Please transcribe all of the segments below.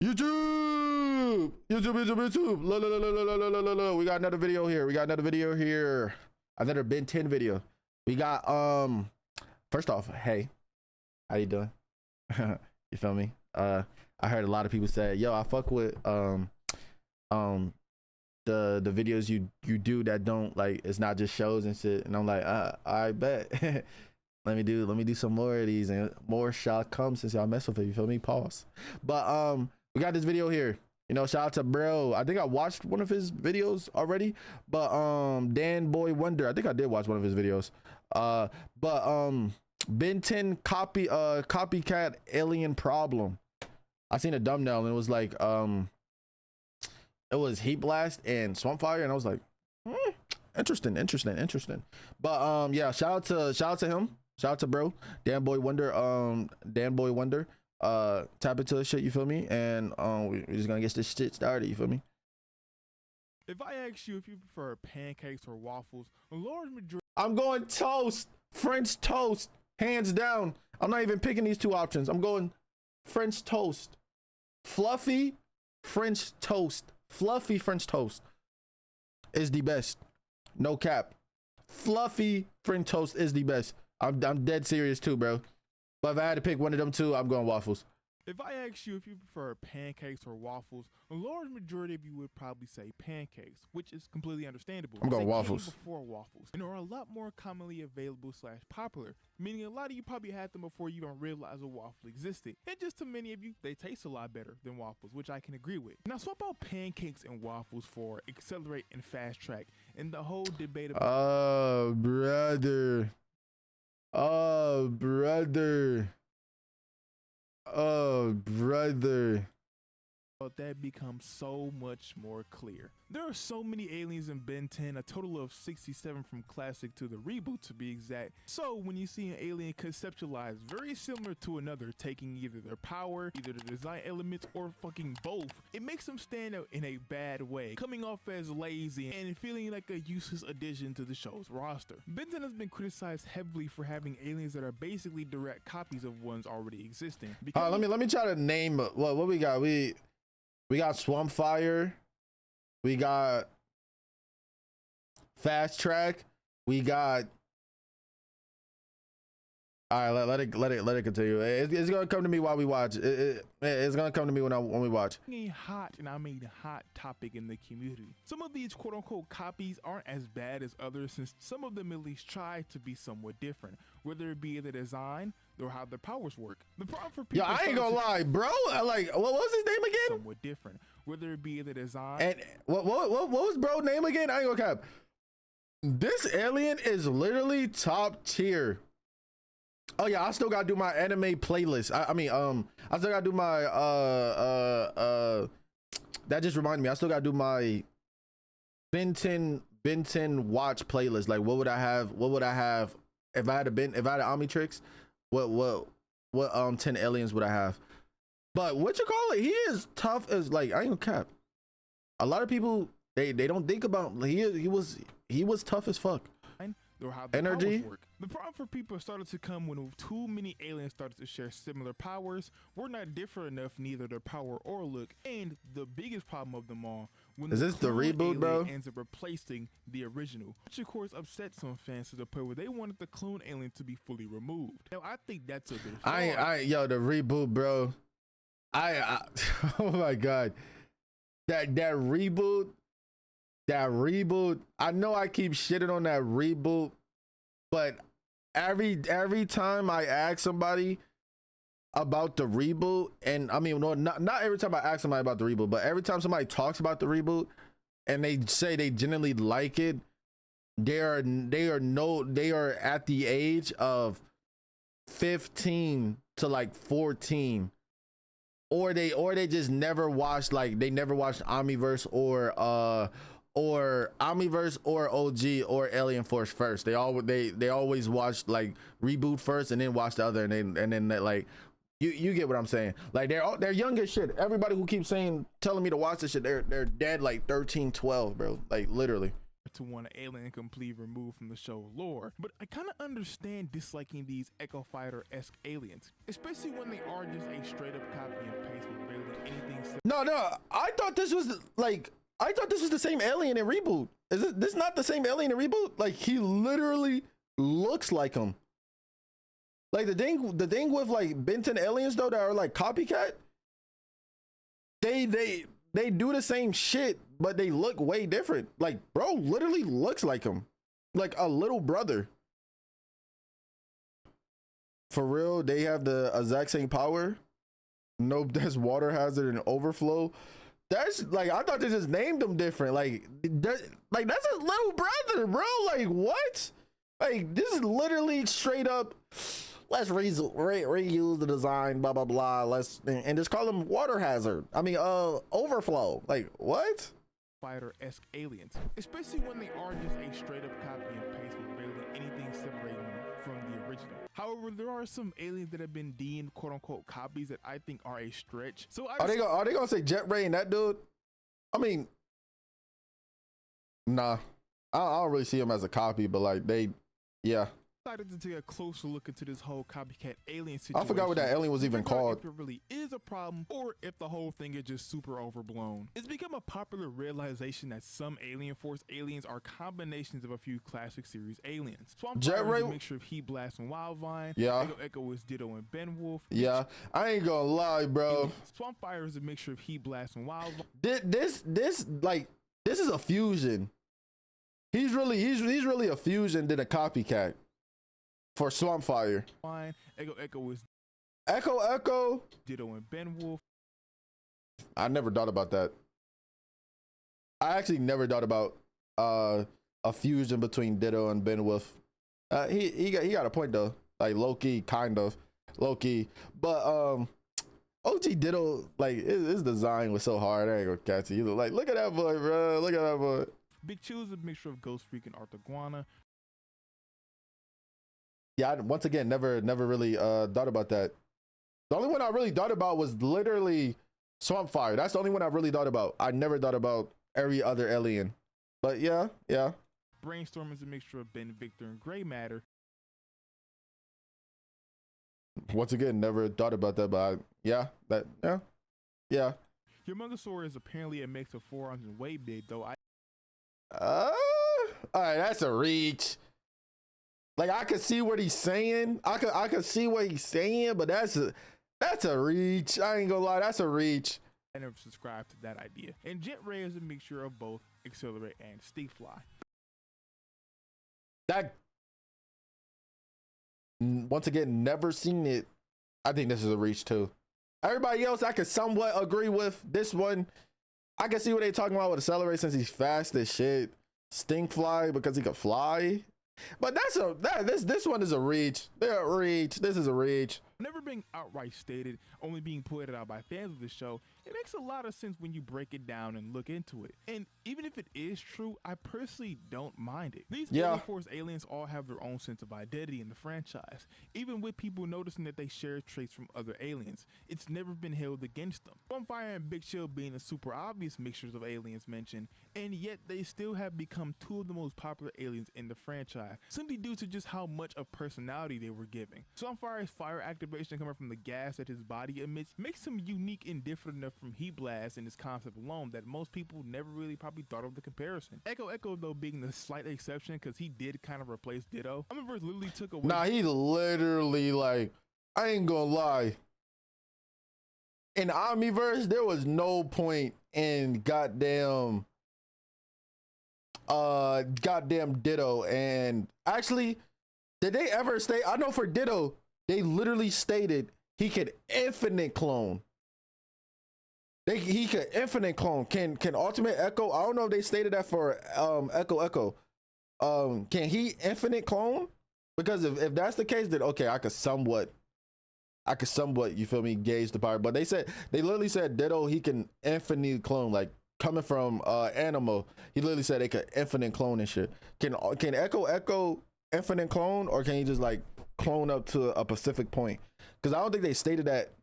YouTube. Look. We got another video here. Another Ben 10 video. We got first off, hey, how you doing? You feel me? I heard a lot of people say, yo, I fuck with the videos you do that don't like, it's not just shows and shit. And I'm like, I bet. let me do some more of these, and more shall come since y'all mess with it. You feel me? Pause. But we got this video here. You know, shout out to bro. I think I watched one of his videos already, but Dan Boy Wonder. I think I did watch one of his videos. But Ben 10 copycat alien problem. I seen a thumbnail and it was like it was Heat Blast and Swamp Fire, and I was like, interesting. But yeah, shout out to him. Shout out to bro, Dan Boy Wonder. Tap into the shit, you feel me? And we're just gonna get this shit started, you feel me? If I ask you if you prefer pancakes or waffles, a large majority. I'm going toast, French toast, hands down. I'm not even picking these two options. I'm going French toast, fluffy French toast. Fluffy French toast is the best. No cap. Fluffy French toast is the best. I'm dead serious too, bro. But if I had to pick one of them two, I'm going waffles. If I ask you if you prefer pancakes or waffles, a large majority of you would probably say pancakes, which is completely understandable. I'm going they waffles. Came before waffles, and are a lot more commonly available / popular, meaning a lot of you probably had them before you even realized a waffle existed. And just to many of you, they taste a lot better than waffles, which I can agree with. Now swap out pancakes and waffles for Accelerate and Fast Track, and the whole debate about— oh brother. But that becomes so much more clear. There are so many aliens in Ben 10, a total of 67 from classic to the reboot to be exact. So when you see an alien conceptualized very similar to another, taking either their power, either the design elements, or fucking both, it makes them stand out in a bad way, coming off as lazy and feeling like a useless addition to the show's roster. Ben 10 has been criticized heavily for having aliens that are basically direct copies of ones already existing. Let me try to name what we got. We got Swamp Fire, we got Fast Track, we got. All right, let it continue. It's gonna come to me while we watch. It's gonna come to me when we watch. Hot, and I mean hot topic in the community. Some of these quote unquote copies aren't as bad as others, since some of them at least try to be somewhat different, whether it be the design or how their powers work. The problem for people— I ain't gonna lie, bro. Like, what was his name again? Somewhat different, whether it be the design. And what was bro name again? I ain't gonna cap. This alien is literally top tier. Oh yeah, I still gotta do my anime playlist. I still gotta do my that just reminded me, I still gotta do my Ben 10 watch playlist. Like what would I have if I had Omnitrix? What 10 aliens would I have? But what you call it, he is tough as, like, I ain't gonna cap. A lot of people they don't think about, he was tough as fuck. Or how the energy work. The problem for people started to come when too many aliens started to share similar powers, were not different enough, neither their power or look, and the biggest problem of them all, when is this the reboot, bro? Ends up replacing the original, which of course upset some fans to the point where they wanted the clone alien to be fully removed. Now I think that's a bit yo, the reboot, bro. I oh my god, that reboot. I know I keep shitting on that reboot, but every time I ask somebody about the reboot, and I mean, no, not every time I ask somebody about the reboot, but every time somebody talks about the reboot and they say they genuinely like it, they are at the age of 15 to like 14, or they just never watched, like they never watched Omniverse or Omniverse or OG or Alien Force first. They always watch like Reboot first and then watch the other, and then like you get what I'm saying. Like they're young as shit. Everybody who keeps telling me to watch this shit, they're dead like 13, 12, bro. Like literally. To want an alien completely removed from the show lore, but I kind of understand disliking these Echo Fighter-esque aliens, especially when they are just a straight up copy and paste with barely anything No, I thought this was the same alien in Reboot. Is this not the same alien in Reboot? Like, he literally looks like him. Like, the thing with like Ben 10 aliens though that are like Copycat, they do the same shit, but they look way different. Like, bro literally looks like him, like a little brother. For real, they have the exact same power. Nope, that's Water Hazard and Overflow. That's like, I thought they just named them different. Like that's his little brother, bro. Like, what? Like, this is literally straight up, let's reuse the design, blah blah blah. And just call them Water Hazard. I mean, Overflow. Like, what? Fighter-esque aliens, especially when they are just a straight up copy and paste with barely anything separating them from the original. However, there are some aliens that have been deemed quote unquote copies that I think are a stretch. So are they gonna say Jetray and that dude? I mean, nah, I don't really see him as a copy, but like yeah. Decided to take a closer look into this whole copycat alien situation. I forgot what that alien was even called. If it really is a problem or if the whole thing is just super overblown. It's become a popular realization that some Alien Force aliens are combinations of a few classic series aliens. Swampfire is a mixture of Heat Blast and Wildvine. Yeah. Echo is Ditto and Benwolf. Yeah, I ain't gonna lie, bro. Swampfire is a mixture of Heat Blast and Wildvine. This is a fusion. He's really a fusion than a Copycat. For Swampfire. Echo is Echo Ditto and Benwolf. I never thought about that. I actually never thought about a fusion between Ditto and Benwolf. He got a point though. Like, low-key, kind of low-key. But OG Ditto, like, his design was so hard. I ain't gonna catch it either. Like, look at that boy, bro. Look at that boy. Big Chew is a mixture of Ghost Freak and Arthiguana. Yeah, once again, never really thought about that. The only one I really thought about was literally Swampfire. That's the only one I really thought about. I never thought about every other alien. But yeah. Brainstorm is a mixture of Ben, Victor, and Gray Matter. Once again, never thought about that, but yeah. Humongousaur is apparently a mix of 4 and way big, though. All right, that's a reach. Like, I could see what he's saying. I could see what he's saying, but that's a reach. I ain't gonna lie, that's a reach. I never subscribed to that idea. And Jetray is a mixture of both Accelerate and Stinkfly. That, once again, never seen it. I think this is a reach too. Everybody else I could somewhat agree with. This one, I can see what they talking about with Accelerate since he's fast as shit. Stinkfly because he could fly. But this one is a reach. They're a reach. This is a reach. Never being outright stated, only being pointed out by fans of the show, it makes a lot of sense when you break it down and look into it. And even if it is true, I personally don't mind it. These Alien Force aliens all have their own sense of identity in the franchise, even with people noticing that they share traits from other aliens. It's never been held against them. Bonfire and Big Chill being the super obvious mixtures of aliens mentioned, and yet they still have become two of the most popular aliens in the franchise, simply due to just how much of personality they were giving. Sunfire's fire activation coming from the gas that his body emits makes him unique and different enough from Heat Blast in this concept alone that most people never really probably thought of the comparison. Echo though being the slight exception because he did kind of replace Ditto. Omniverse literally took away. Nah, he literally, like, I ain't gonna lie. In Omniverse, there was no point in goddamn Ditto. And actually, did they ever say? I know for Ditto, they literally stated he could infinite clone. He could infinite clone. Can Ultimate Echo? I don't know if they stated that for Echo. Can he infinite clone? Because if that's the case, then okay, I could somewhat, you feel me, gauge the power. But they literally said Ditto, he can infinite clone, like coming from Animal. He literally said they could infinite clone and shit. Can Echo infinite clone, or can he just like clone up to a specific point? Because I don't think they stated that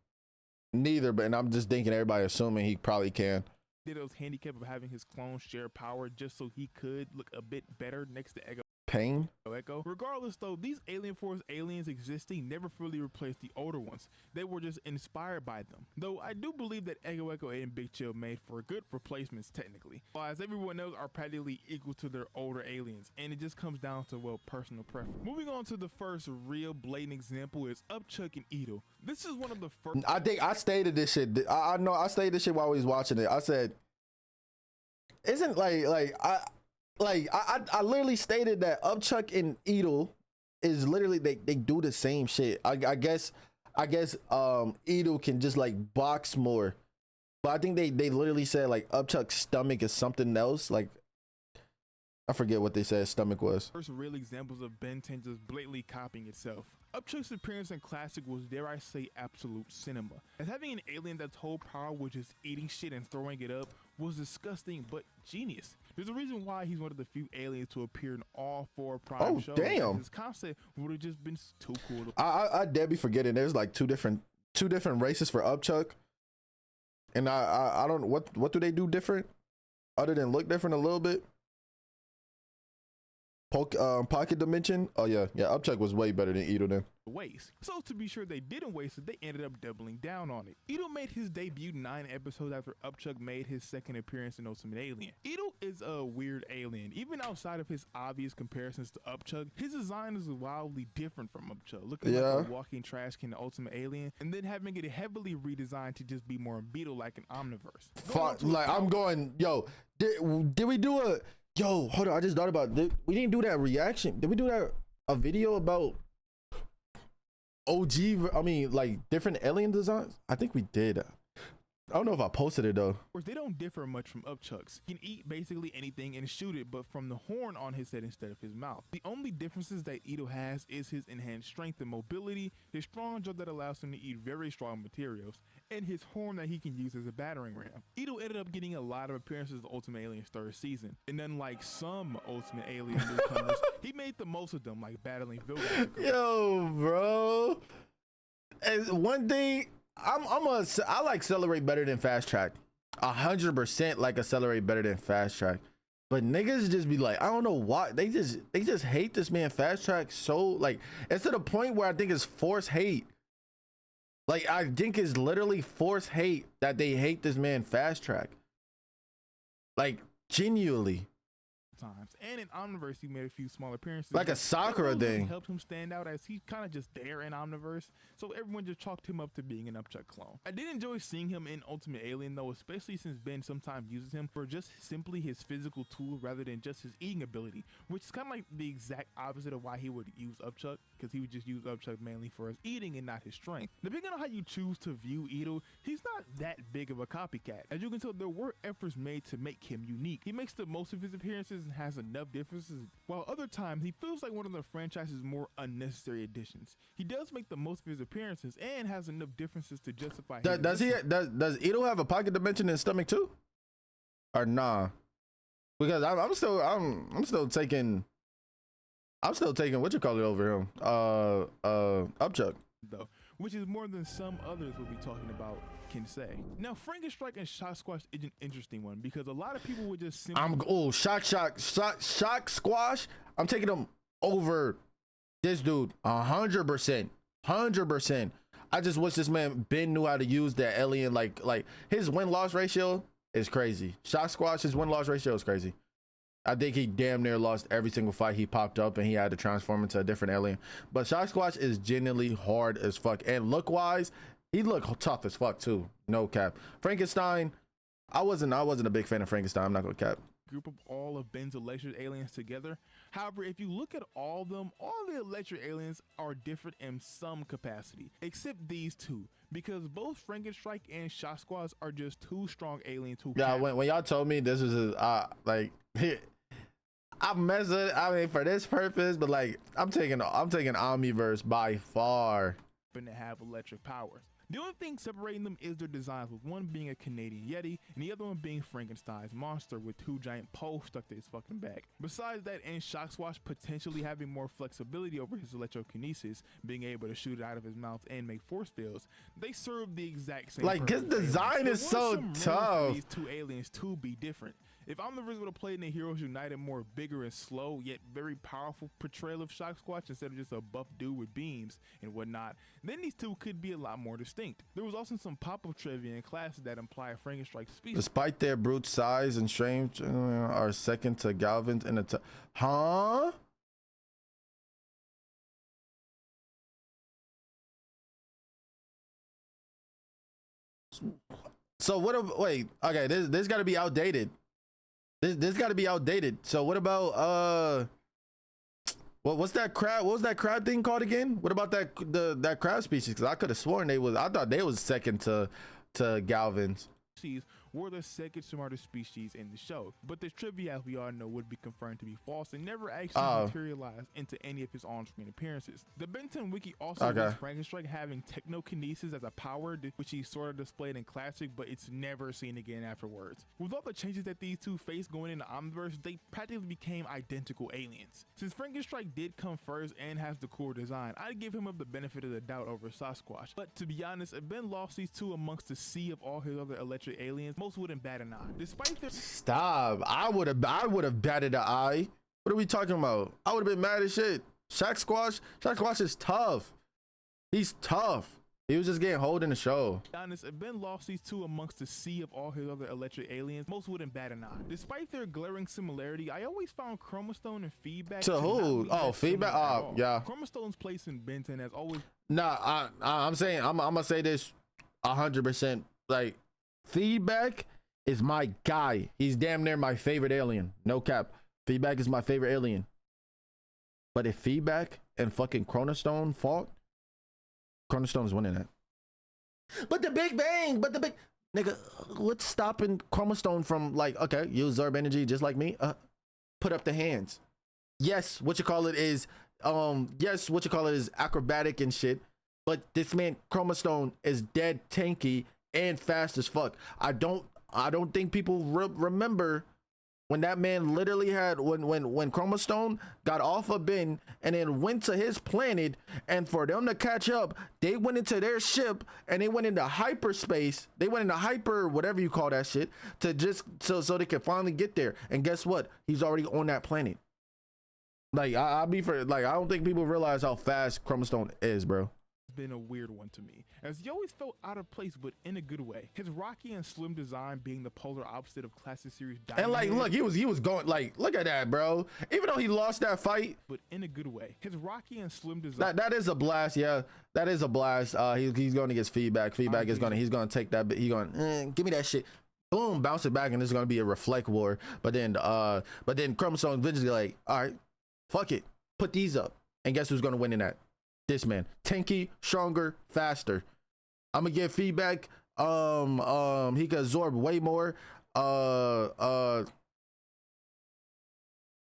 neither, but and I'm just thinking everybody assuming he probably can. Ditto's handicap of having his clone share power just so he could look a bit better next to Echo Pain. Echo. Regardless though, these Alien Force aliens existing never fully replaced the older ones. They were just inspired by them. Though I do believe that Echo and Big Chill made for good replacements technically, while as everyone else are practically equal to their older aliens, and it just comes down to, well, personal preference. Moving on to the first real blatant example is Upchuck and Eatle. This is one of the first. I think I stated this shit. I know I stated this shit while we was watching it. I said, isn't I literally stated that Upchuck and Eatle is literally they do the same shit. I guess Eatle can just like box more, but I think they literally said like Upchuck's stomach is something else. Like I forget what they said stomach was. First real examples of Ben 10 just blatantly copying itself. Upchuck's appearance in Classic was, dare I say, absolute cinema. As having an alien that's whole power was just eating shit and throwing it up was disgusting but genius. There's a reason why he's one of the few aliens to appear in all 4 Prime shows. Damn. His concept would have just been too cool. I dare be forgetting there's like two different races for Upchuck, and I don't know what do they do different other than look different a little bit. Pocket dimension. Oh yeah, Upchuck was way better than Eatle then. Waste. So to be sure they didn't waste it, they ended up doubling down on it. Eatle made his debut 9 episodes after Upchuck made his second appearance in Ultimate Alien. Eatle is a weird alien. Even outside of his obvious comparisons to Upchuck, his design is wildly different from Upchuck, looking like a walking trash can in Ultimate Alien, and then having it heavily redesigned to just be more Beetle-like an Omniverse. Like I'm going, yo, did we do a yo? Hold on, I just thought about it. We didn't do that reaction. Did we do that a video about OG? I mean, like different alien designs. I think we did. I don't know if I posted it though. Of course, they don't differ much from Upchuck's. He can eat basically anything and shoot it, but from the horn on his head instead of his mouth. The only differences that Eatle has is his enhanced strength and mobility, his strong jaw that allows him to eat very strong materials, and his horn that he can use as a battering ram. Eatle ended up getting a lot of appearances in Ultimate Alien's 3rd season, and unlike some Ultimate Alien newcomers, he made the most of them, like battling Vilgax. Yo, bro. And one thing, I like Accelerate better than Fasttrack. 100% like Accelerate better than Fasttrack. But niggas just be like, I don't know why they just hate this man Fasttrack so, like, it's to the point where I think it's forced hate. Like I think it's literally forced hate that they hate this man Fasttrack. Like genuinely. Times. And in Omniverse he made a few small appearances like a Sakura thing, helped him stand out as he's kind of just there in Omniverse, so everyone just chalked him up to being an Upchuck clone. I did enjoy seeing him in Ultimate Alien though, especially since Ben sometimes uses him for just simply his physical tool rather than just his eating ability, which is kind of like the exact opposite of why he would use Upchuck, because he would just use Upchuck mainly for his eating and not his strength. Depending on how you choose to view Eatle, he's not that big of a copycat. As you can tell, there were efforts made to make him unique. He makes the most of his appearances and has enough differences, while other times he feels like one of the franchise's more unnecessary additions. He does make the most of his appearances and has enough differences to justify his does Eatle have a pocket dimension in his stomach too, or nah? Because I'm still taking what you call it over him, Upchuck though, which is more than some others we'll be talking about can say. Now, Frankenstrike and Shock Squash is an interesting one because a lot of people would just simply Shock Squash. I'm taking him over this dude 100%. I just wish this man Ben knew how to use that alien. Like his win-loss ratio is crazy. Shock Squash, his win-loss ratio is crazy. I think he damn near lost every single fight he popped up and he had to transform into a different alien. But Shock Squash is genuinely hard as fuck. And look wise, he looked tough as fuck too. No cap. Frankenstein, I wasn't a big fan of Frankenstein. I'm not gonna cap. Group of all of Ben's electric aliens together. However, if you look at all of them, all the electric aliens are different in some capacity, except these two, because both Frankenstrike and Shock Squash are just two strong aliens who when y'all told me this was like I messed it. I mean, for this purpose, but like I'm taking Omniverse by far. And have electric powers. The only thing separating them is their designs, with one being a Canadian Yeti and the other one being Frankenstein's monster with 2 giant poles stuck to his fucking back. Besides that, and Shock Squash potentially having more flexibility over his electrokinesis, being able to shoot it out of his mouth and make force fields, they serve the exact same like purpose. His design is so tough. These two aliens to be different. If Omniverse would have played in the Heroes United more bigger and slow, yet very powerful portrayal of Shock Squatch instead of just a buff dude with beams and whatnot, then these two could be a lot more distinct. There was also some pop-up trivia in classes that imply Frankenstrike's species. Despite their brute size and strength, are second to Galvins in the huh? So what? Wait, okay, this got to be outdated. This got to be outdated. So what about what's that crab? What was that crab thing called again? What about that crab species? Because I could have sworn I thought they was second to Galvins. Were the second smartest species in the show, but this trivia, as we all know, would be confirmed to be false and never actually materialized into any of his on-screen appearances. The Ben 10 wiki also lists Frankenstrike having technokinesis as a power, which he sort of displayed in Classic, but it's never seen again afterwards. With all the changes that these two faced going into Omniverse, they practically became identical aliens. Since Frankenstrike did come first and has the cool design, I'd give him up the benefit of the doubt over Sasquatch. But to be honest, if Ben lost these two amongst the sea of all his other electric aliens, most wouldn't bat an eye. Despite their stop, I would have batted an eye. What are we talking about? I would have been mad as shit. Shock Squatch is tough. He's tough. He was just getting hold in the show. Honest, if Ben lost these two amongst the sea of all his other electric aliens, most wouldn't bat an eye. Despite their glaring similarity, I always found Chromastone and Feedback to who? Oh, Feedback. Oh, yeah. Chromastone's place in Ben 10 has always. Nah, I'm saying I'm gonna say this 100%. Like, Feedback is my guy. He's damn near my favorite alien. No cap. Feedback is my favorite alien. But if Feedback and fucking Chromastone fought, Chromastone's winning that. But the Big Bang, nigga, what's stopping Chromastone from, like, okay, you absorb energy just like me? Put up the hands. Yes, is acrobatic and shit. But this man Chromastone is dead tanky and fast as fuck. I don't think people remember when that man literally had when Chromastone got off of Ben and then went to his planet, and for them to catch up, they went into their ship and they went into hyperspace. They went into hyper whatever you call that shit to just so they could finally get there. And guess what? He's already on that planet. Like I don't think people realize how fast Chromastone is, bro. Been a weird one to me, as he always felt out of place, but in a good way. His rocky and slim design being the polar opposite of Classic Series Diamond. And like, look, he was going, like, look at that, bro. Even though he lost that fight, but in a good way. His rocky and slim design. That is a blast. Yeah, that is a blast. He's going to get Feedback. Feedback is he's gonna take that. He's going give me that shit. Boom, bounce it back, and this is gonna be a reflect war. But then Chromastone eventually like, all right, fuck it, put these up, and guess who's gonna win in that? This man, tanky, stronger, faster. I'm gonna give Feedback. He can absorb way more.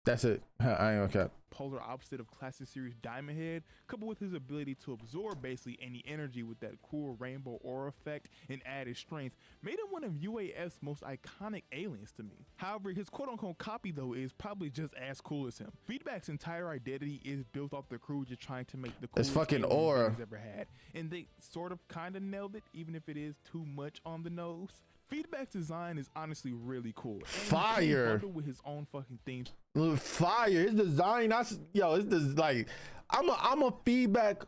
That's it. I ain't gonna cap. Polar opposite of Classic Series Diamond Head, coupled with his ability to absorb basically any energy with that cool rainbow aura effect and added strength, made him one of UAF's most iconic aliens to me. However, his quote-unquote copy though is probably just as cool as him. Feedback's entire identity is built off the crew just trying to make the coolest it's fucking aura he's ever had, and they sort of kind of nailed it, even if it is too much on the nose. Feedback's design is honestly really cool. And fire with his own fucking themes. Fire. His design, it's just like I'm a Feedback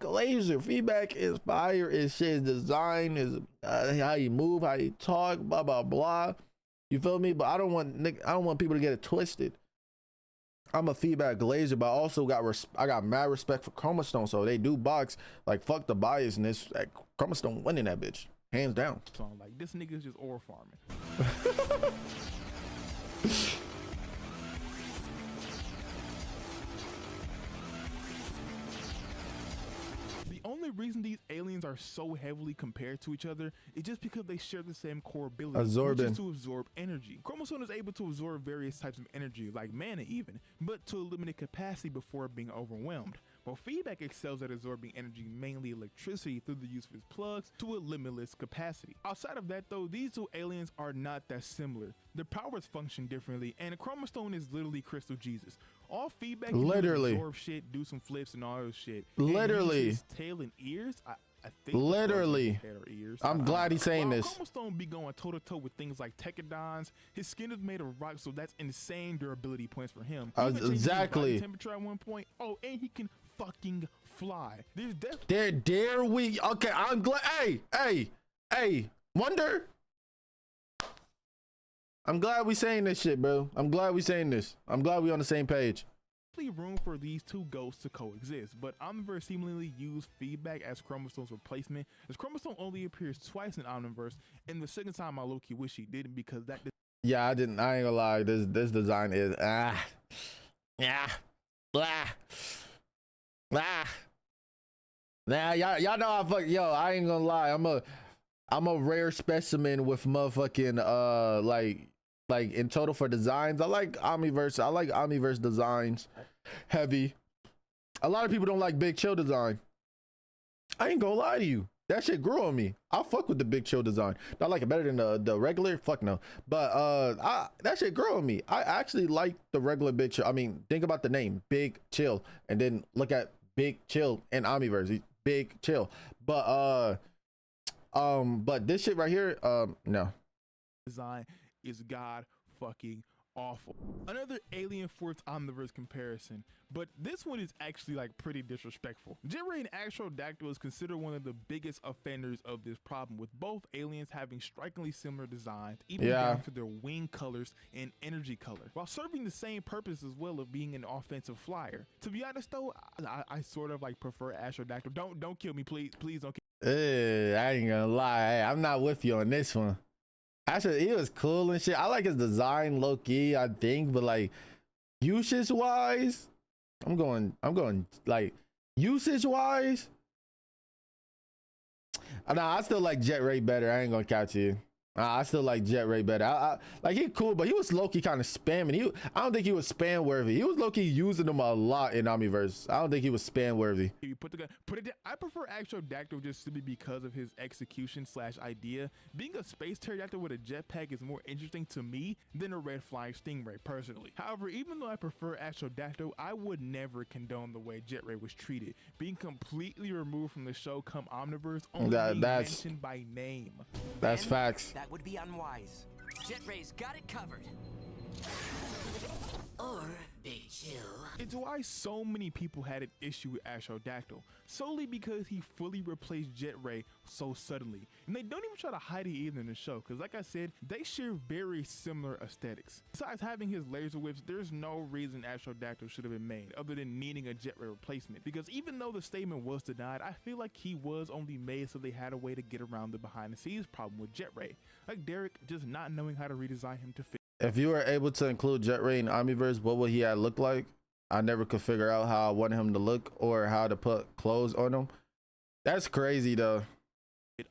laser. Feedback is fire. Is shit. His design is how you move, how you talk, blah blah blah. You feel me? But I don't want people to get it twisted. I'm a Feedback laser, but I also got mad respect for Chromastone. So they do box, like, fuck the bias, and this like, Chromastone winning that bitch. Hands down. So I'm like, this nigga's just ore farming. The only reason these aliens are so heavily compared to each other is just because they share the same core ability, which is to absorb energy. Chromastone is able to absorb various types of energy, like mana even, but to a limited capacity before being overwhelmed. While Feedback excels at absorbing energy, mainly electricity, through the use of his plugs to a limitless capacity. Outside of that though, these two aliens are not that similar. Their powers function differently, and Chromastone is literally Crystal Jesus. All Feedback can literally absorb shit, do some flips and all this shit. Literally. And his tail and ears, I think Literally. head or ears. I'm glad he's saying this. Chromastone be going toe to toe with things like Tekadons. His skin is made of rock, so that's insane durability points for him. Exactly. Temperature at one point. Oh, and he can fucking fly. There's Dare we? Okay, I'm glad. Hey, Wonder. I'm glad we saying this shit, bro. I'm glad we saying this. I'm glad we on the same page. Room for these two ghosts to coexist, but Omniverse seemingly used feedback as Chromastone's replacement, as Chromastone only appears twice in Omniverse, and the second time I low-key wish he didn't, because that yeah, I ain't gonna lie, this design is nah, y'all know I fuck, yo, I ain't gonna lie, I'm a rare specimen with motherfucking like in total for designs. I like Omniverse designs heavy. A lot of people don't like Big Chill design. I ain't gonna lie to you, that shit grew on me. I fuck with the Big Chill design. I like it better than the regular, fuck no, but that shit grew on me. I actually like the regular Big Chill. I mean, think about the name Big Chill and then look at Big Chill and Omniverse, Big Chill. But this shit right here, no. Design is god fucking awful. Another Alien Force Omniverse comparison, but this one is actually like pretty disrespectful. Jetray and Astrodactyl is considered one of the biggest offenders of this problem, with both aliens having strikingly similar designs, even down to their wing colors and energy color, while serving the same purpose as well of being an offensive flyer. To be honest though, I sort of like prefer Astrodactyl. Don't kill me, please don't kill me. I ain't gonna lie, I'm not with you on this one. Actually, he was cool and shit. I like his design low key, I think, but like usage wise, I'm going like usage wise. Nah, I still like Jetray better. I ain't gonna catch you. I still like Jetray better. I like, he cool, but he was low-key kind of spamming. I don't think he was spam worthy. He was low-key using them a lot in Omniverse. I don't think he was spam worthy. You put it down. I prefer Astrodactyl just simply because of his execution / idea. Being a space pterodactyl with a jetpack is more interesting to me than a red flying stingray, personally. However, even though I prefer Astrodactyl, I would never condone the way Jetray was treated, being completely removed from the show come Omniverse, only being mentioned by name. That's facts. That would be unwise. Jetray's got it covered. Or Big Chill. It's why so many people had an issue with Astrodactyl, solely because he fully replaced Jetray so suddenly. And they don't even try to hide it either in the show, because like I said, they share very similar aesthetics. Besides having his laser whips, there's no reason Astrodactyl should have been made other than needing a Jetray replacement, because even though the statement was denied, I feel like he was only made so they had a way to get around the behind the scenes problem with Jetray, like Derek just not knowing how to redesign him to fit. If you were able to include Jetray in Omniverse, what would he have looked like? I never could figure out how I wanted him to look or how to put clothes on him. That's crazy though.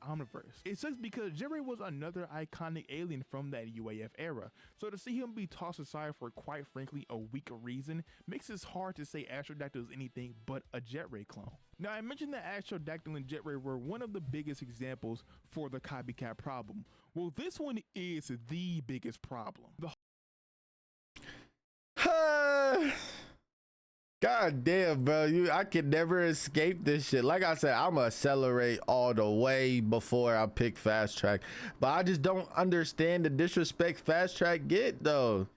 Omniverse. It sucks because Jetray was another iconic alien from that UAF era, so to see him be tossed aside for quite frankly a weak reason makes it hard to say Astrodactyl is anything but a Jetray clone. Now, I mentioned that Astrodactyl and Jetray were one of the biggest examples for the copycat problem. Well, this one is the biggest problem. God damn, bro, I can never escape this shit. Like I said, I'm gonna accelerate all the way before I pick Fasttrack, but I just don't understand the disrespect Fasttrack get though.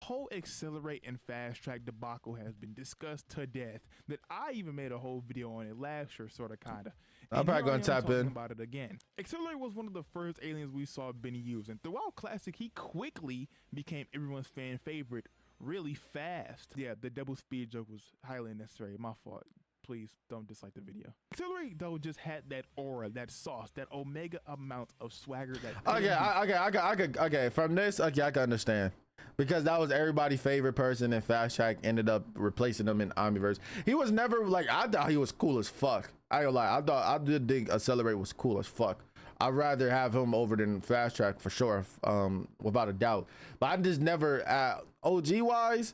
Whole accelerate and Fasttrack debacle has been discussed to death that I even made a whole video on it last year, sort of kinda. I'm probably gonna tap in about it again. Accelerate was one of the first aliens we saw been used, and throughout Classic he quickly became everyone's fan favorite really fast. Yeah, the double speed joke was highly unnecessary. My fault. Please don't dislike the video. Accelerate though just had that aura, that sauce, that omega amount of swagger that okay, from this, okay, I can understand, because that was everybody's favorite person, and Fasttrack ended up replacing him in Omniverse. He was never like, I thought he was cool as fuck. I ain't gonna lie, I did think Accelerate was cool as fuck. I'd rather have him over than Fasttrack for sure, without a doubt. But I just never, OG wise,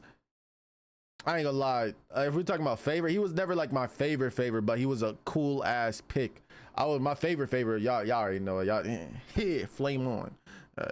I ain't gonna lie, if we're talking about favorite, he was never like my favorite, but he was a cool ass pick. My favorite, y'all already know it. Y'all, flame on,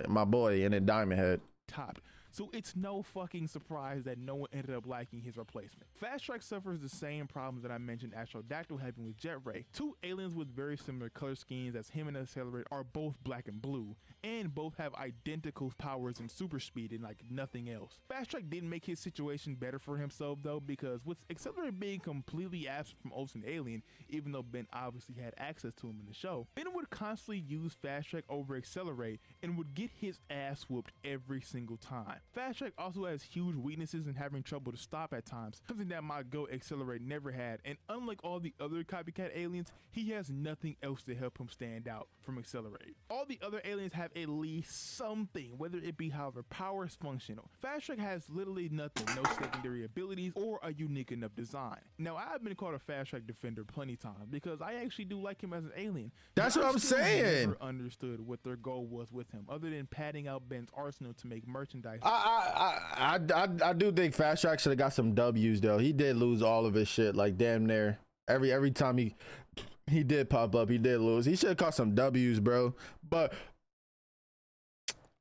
my boy in a diamond head. Top. so it's no fucking surprise that no one ended up liking his replacement. Fasttrack suffers the same problems that I mentioned Astrodactyl having with Jetray. Two aliens with very similar color schemes as him and Accelerate are both black and blue, and both have identical powers and super speed and like nothing else. Fasttrack didn't make his situation better for himself though, because with Accelerate being completely absent from Ultimate Alien, even though Ben obviously had access to him in the show, Ben would constantly use Fasttrack over Accelerate and would get his ass whooped every single time. Fasttrack also has huge weaknesses and having trouble to stop at times, something that my GOAT Accelerate never had, and unlike all the other copycat aliens, he has nothing else to help him stand out from Accelerate. All the other aliens have at least something, whether it be how their powers function. Fasttrack has literally nothing, no secondary abilities or a unique enough design. Now I've been called a Fasttrack defender plenty of times because I actually do like him as an alien. That's what I'm saying. Never understood what their goal was with him, other than padding out Ben's arsenal to make merchandise. I do think Fasttrack should have got some W's though. He did lose all of his shit, like damn near every time he did pop up, he did lose. He should have caught some W's, bro. But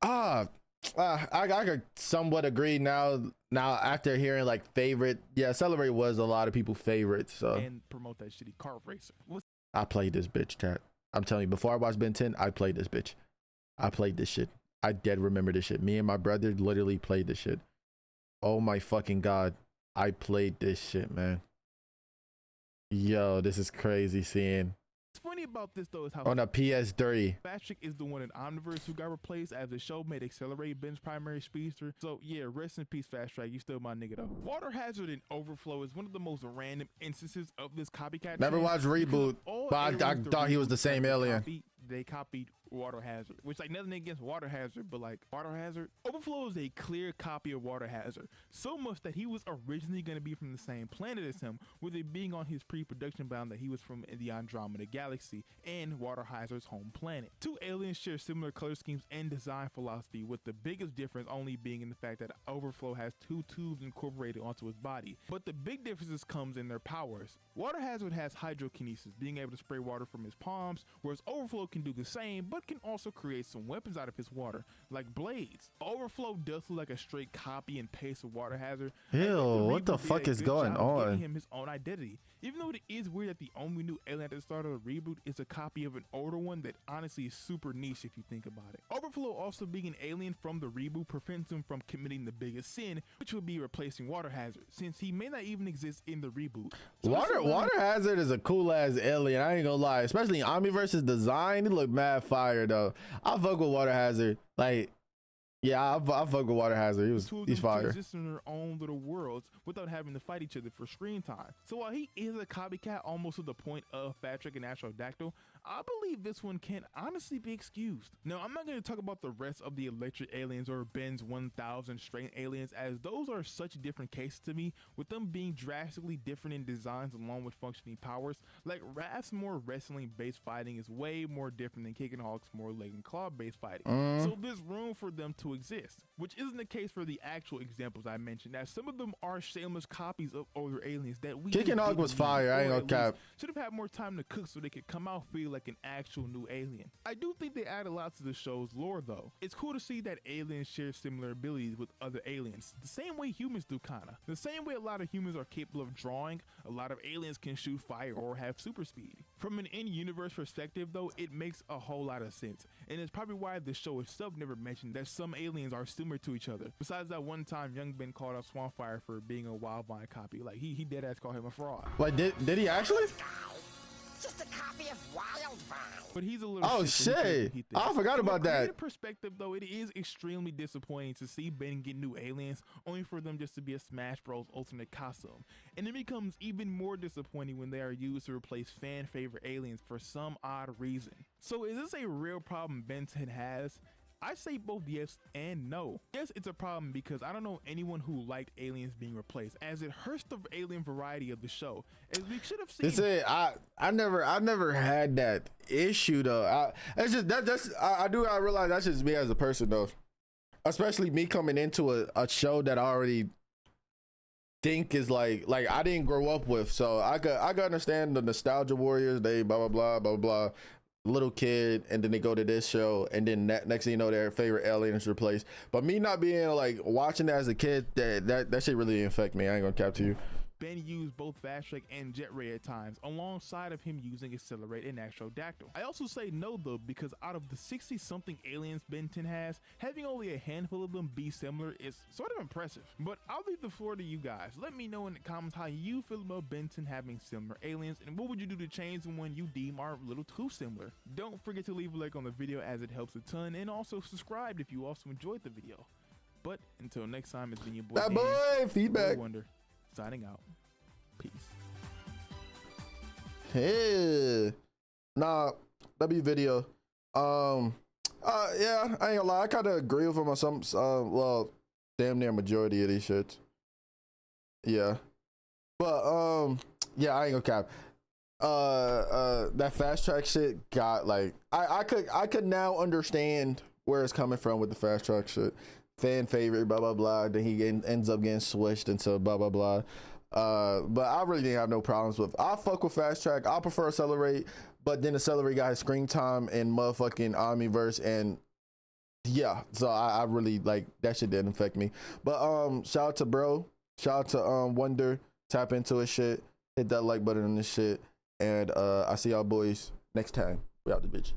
I could somewhat agree now after hearing like favorite. Yeah, Accelerate was a lot of people's favorite. So and promote that shitty kart racer. I played this bitch, chat. I'm telling you, before I watched Ben 10, I played this bitch. I played this shit. I dead remember this shit. Me and my brother literally played this shit. Oh my fucking god. I played this shit, man. Yo, this is crazy seeing. What's funny about this though is how on a PS3. Fasttrack is the one in Omniverse who got replaced as the show made Accelerate Ben's primary speedster. So yeah, rest in peace Fasttrack, you still my nigga though. Water Hazard and Overflow is one of the most random instances of this copycat. Never watched Reboot, but I thought he was the same alien. They copied Water Hazard, which like nothing against Water Hazard, but like Water Hazard, Overflow is a clear copy of Water Hazard, so much that he was originally going to be from the same planet as him, with it being on his pre-production bound that he was from the Andromeda Galaxy and Water Hazard's home planet. Two aliens share similar color schemes and design philosophy, with the biggest difference only being in the fact that Overflow has two tubes incorporated onto his body, but the big differences comes in their powers. Water Hazard has hydrokinesis, being able to spray water from his palms, whereas Overflow can do the same, but can also create some weapons out of his water, like blades. Overflow does look like a straight copy and paste of Water Hazard. Ew, what the fuck is going on? Giving him his own identity. Even though it is weird that the only new alien at the start of the reboot is a copy of an older one that honestly is super niche if you think about it. Overflow also being an alien from the reboot prevents him from committing the biggest sin, which would be replacing Water Hazard, since he may not even exist in the reboot. So Water Hazard is a cool ass alien, I ain't gonna lie, especially in Omniverse's design. He look mad fire though. I fuck with Water Hazard. Like, yeah, I fuck with Water Hazard. He's fire. Exist in their own little worlds without having to fight each other for screen time. So while he is a copycat almost to the point of Fasttrack and Astrodactyl, I believe this one can honestly be excused. Now, I'm not going to talk about the rest of the electric aliens or Ben's 1000 strain aliens, as those are such different cases to me, with them being drastically different in designs along with functioning powers. Like Raph's more wrestling based fighting is way more different than Kicking Hawk's more leg and claw based fighting. So there's room for them to exist, which isn't the case for the actual examples I mentioned, as some of them are shameless copies of older aliens that we Kicking Hawk was fire, I ain't gonna cap. Should have had more time to cook so they could come out feel like an actual new alien. I do think they added a lot to the show's lore though. It's cool to see that aliens share similar abilities with other aliens, the same way humans do kinda. The same way a lot of humans are capable of drawing, a lot of aliens can shoot fire or have super speed. From an in-universe perspective though, it makes a whole lot of sense, and it's probably why the show itself never mentioned that some aliens are similar to each other. Besides that one time young Ben called out Swampfire for being a Wildvine copy, like he dead ass called him a fraud. Wait, did he actually? Just a copy of Wildvine. But he's a little. Oh shit! I forgot about that. From a perspective though, it is extremely disappointing to see Ben get new aliens, only for them just to be a Smash Bros. Ultimate costume. And it becomes even more disappointing when they are used to replace fan favorite aliens for some odd reason. So is this a real problem Ben 10 has? I say both yes and no. Yes, it's a problem because I don't know anyone who liked aliens being replaced, as it hurts the alien variety of the show, as we should have seen. This is I never had that issue though. It's just I realize that's just me as a person though, especially me coming into a show that I already think is like I didn't grow up with, so I could understand the nostalgia warriors. They blah blah blah blah blah. little kid, and then they go to this show, and then next thing you know, their favorite alien is replaced. But me not being like watching that as a kid, that shit really didn't affect me. I ain't gonna cap to you. Ben used both Fasttrack and Jetray at times, alongside of him using Accelerate and Astrodactyl. I also say no though, because out of the 60-something aliens Ben 10 has, having only a handful of them be similar is sort of impressive. But I'll leave the floor to you guys. Let me know in the comments how you feel about Ben 10 having similar aliens, and what would you do to change the one you deem are a little too similar. Don't forget to leave a like on the video, as it helps a ton, and also subscribe if you also enjoyed the video. But until next time, it's been your boy That Dan, boy feedback. Wonder, signing out. Peace. Hey, nah, W video. Yeah, I ain't gonna lie. I kind of agree with him on some. Well, damn near majority of these shits. Yeah, but yeah, I ain't gonna cap. That fast track shit got like I could now understand where it's coming from with the fast track shit. Fan favorite, blah blah blah. Then he ends up getting switched into blah blah blah. But I really didn't have no problems with. I fuck with fast track. I prefer Accelerate, but then Accelerate got his screen time in motherfucking Omniverse, and yeah, so I really like that shit didn't affect me. But shout out to bro, shout out to Wonder. Tap into his shit, hit that like button on this shit, and I see y'all boys next time. We out the bitch.